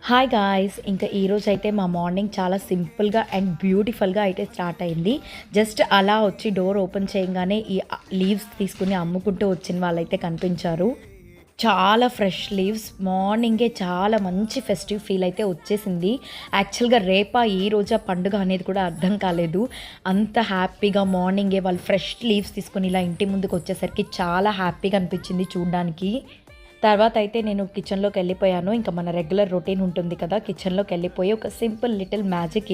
Hi guys, ఇంకా ఈరోజు అయితే మా మార్నింగ్ చాలా సింపుల్గా అండ్ బ్యూటిఫుల్గా అయితే స్టార్ట్ అయింది. జస్ట్ అలా వచ్చి డోర్ ఓపెన్ చేయగానే ఈ లీవ్స్ తీసుకుని అమ్ముకుంటూ వచ్చిన వాళ్ళైతే కనిపించారు. చాలా ఫ్రెష్ లీవ్స్, మార్నింగే చాలా మంచి ఫెస్టివ్ ఫీల్ అయితే వచ్చేసింది. యాక్చువల్గా రేపా ఈ రోజా పండుగ అనేది కూడా అర్థం కాలేదు. అంత హ్యాపీగా మార్నింగే వాళ్ళు ఫ్రెష్ లీవ్స్ తీసుకొని ఇలా ఇంటి ముందుకు వచ్చేసరికి చాలా హ్యాపీగా అనిపించింది చూడడానికి. తర్వాత అయితే నేను కిచెన్లోకి వెళ్ళిపోయాను. ఇంకా మన రెగ్యులర్ రొటీన్ ఉంటుంది కదా, కిచెన్లోకి వెళ్ళిపోయి ఒక సింపుల్ లిటిల్ మ్యాజిక్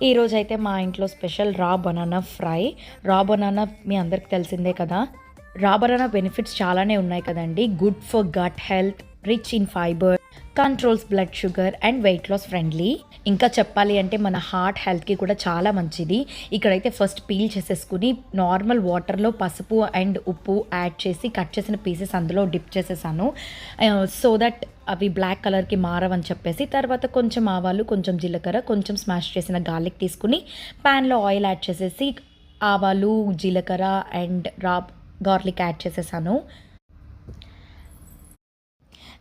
ఈరోజైతే మా ఇంట్లో special raw banana fry. Raw banana మీ అందరికి తెలిసిందే కదా. రా బనానా బెనిఫిట్స్ చాలానే ఉన్నాయి కదండి. Good for gut health, rich in fibre, controls blood sugar and weight loss friendly. ఇంకా చెప్పాలి అంటే మన హార్ట్ హెల్త్కి కూడా చాలా మంచిది. ఇక్కడైతే ఫస్ట్ పీల్ చేసేసుకుని నార్మల్ వాటర్లో పసుపు అండ్ ఉప్పు యాడ్ చేసి కట్ చేసిన పీసెస్ అందులో డిప్ చేసేసాను, సో దట్ అవి బ్లాక్ కలర్కి మారవని చెప్పేసి. తర్వాత కొంచెం ఆవాలు, కొంచెం జీలకర్ర, కొంచెం స్మాష్ చేసిన గార్లిక్ తీసుకుని ప్యాన్లో ఆయిల్ యాడ్ చేసేసి ఆవాలు, జీలకర్ర అండ్ గార్లిక్ యాడ్ చేసేసాను.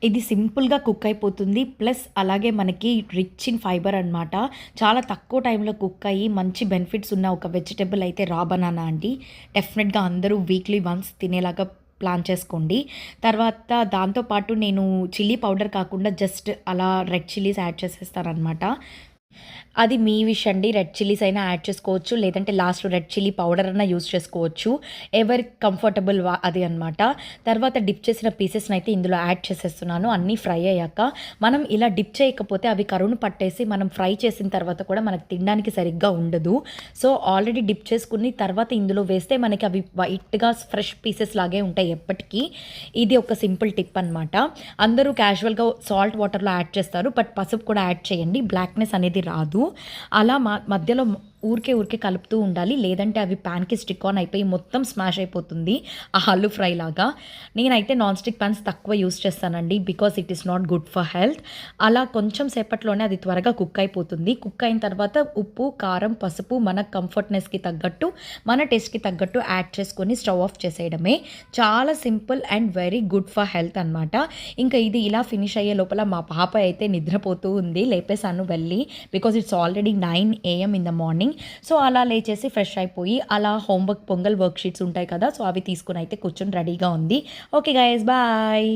ఇది సింపుల్గా కుక్ అయిపోతుంది, ప్లస్ అలాగే మనకి రిచ్ ఇన్ ఫైబర్ అనమాట. చాలా తక్కువ టైంలో కుక్ అయ్యి మంచి బెనిఫిట్స్ ఉన్న ఒక వెజిటబుల్ అయితే రా బనానా అండి. డెఫినెట్గా అందరూ వీక్లీ వన్స్ తినేలాగా ప్లాన్ చేసుకోండి. తర్వాత దాంతోపాటు నేను చిల్లీ పౌడర్ కాకుండా జస్ట్ అలా రెడ్ చిల్లీస్ యాడ్ చేసేస్తానమాట. అది మీ విష్ అండి. రెడ్ చిల్లీస్ అయినా యాడ్ చేసుకోవచ్చు, లేదంటే లాస్ట్లో రెడ్ చిల్లీ పౌడర్ అన్నా యూజ్ చేసుకోవచ్చు, ఎవరి కంఫర్టబుల్ అది అనమాట. తర్వాత డిప్ చేసిన పీసెస్ని అయితే ఇందులో యాడ్ చేసేస్తున్నాను. అన్నీ ఫ్రై అయ్యాక మనం ఇలా డిప్ చేయకపోతే అవి కరువును పట్టేసి మనం ఫ్రై చేసిన తర్వాత కూడా మనకు తినడానికి సరిగ్గా ఉండదు. సో ఆల్రెడీ డిప్ చేసుకుని తర్వాత ఇందులో వేస్తే మనకి అవి వైట్గా ఫ్రెష్ పీసెస్ లాగే ఉంటాయి ఎప్పటికీ. ఇది ఒక సింపుల్ టిప్ అనమాట. అందరూ క్యాజువల్గా సాల్ట్ వాటర్లో యాడ్ చేస్తారు, బట్ పసుపు కూడా యాడ్ చేయండి, బ్లాక్నెస్ అనేది రాదు. అలా మధ్యలో ఊరికే కలుపుతూ ఉండాలి, లేదంటే అవి ప్యాన్కి స్టిక్ ఆన్ అయిపోయి మొత్తం స్మాష్ అయిపోతుంది ఆ ఆలు ఫ్రై లాగా. నేనైతే నాన్ స్టిక్ ప్యాన్స్ తక్కువ యూస్ చేస్తానండి, because it is not good for health. అలా కొంచెం సేపట్లోనే అది త్వరగా కుక్ అయిపోతుంది. కుక్ అయిన తర్వాత ఉప్పు, కారం, పసుపు మన కంఫర్ట్నెస్కి తగ్గట్టు, మన టేస్ట్కి తగ్గట్టు యాడ్ చేసుకొని స్టవ్ ఆఫ్ చేసేయడమే. చాలా simple and very good for health అనమాట. ఇంకా ఇది ఇలా ఫినిష్ అయ్యే లోపల మా పాప అయితే నిద్రపోతూ ఉంది. లేపేశాను వెళ్ళి, because it's already 9 AM in the morning. So అలా లేచేసి ఫ్రెష్ అయిపోయి అలా హోంవర్క్ పొంగల్ వర్క్ షీట్స్ ఉంటాయి కదా, సో అవి తీసుకుని అయితే కూర్చొని రెడీగా ఉంది. Okay guys, bye.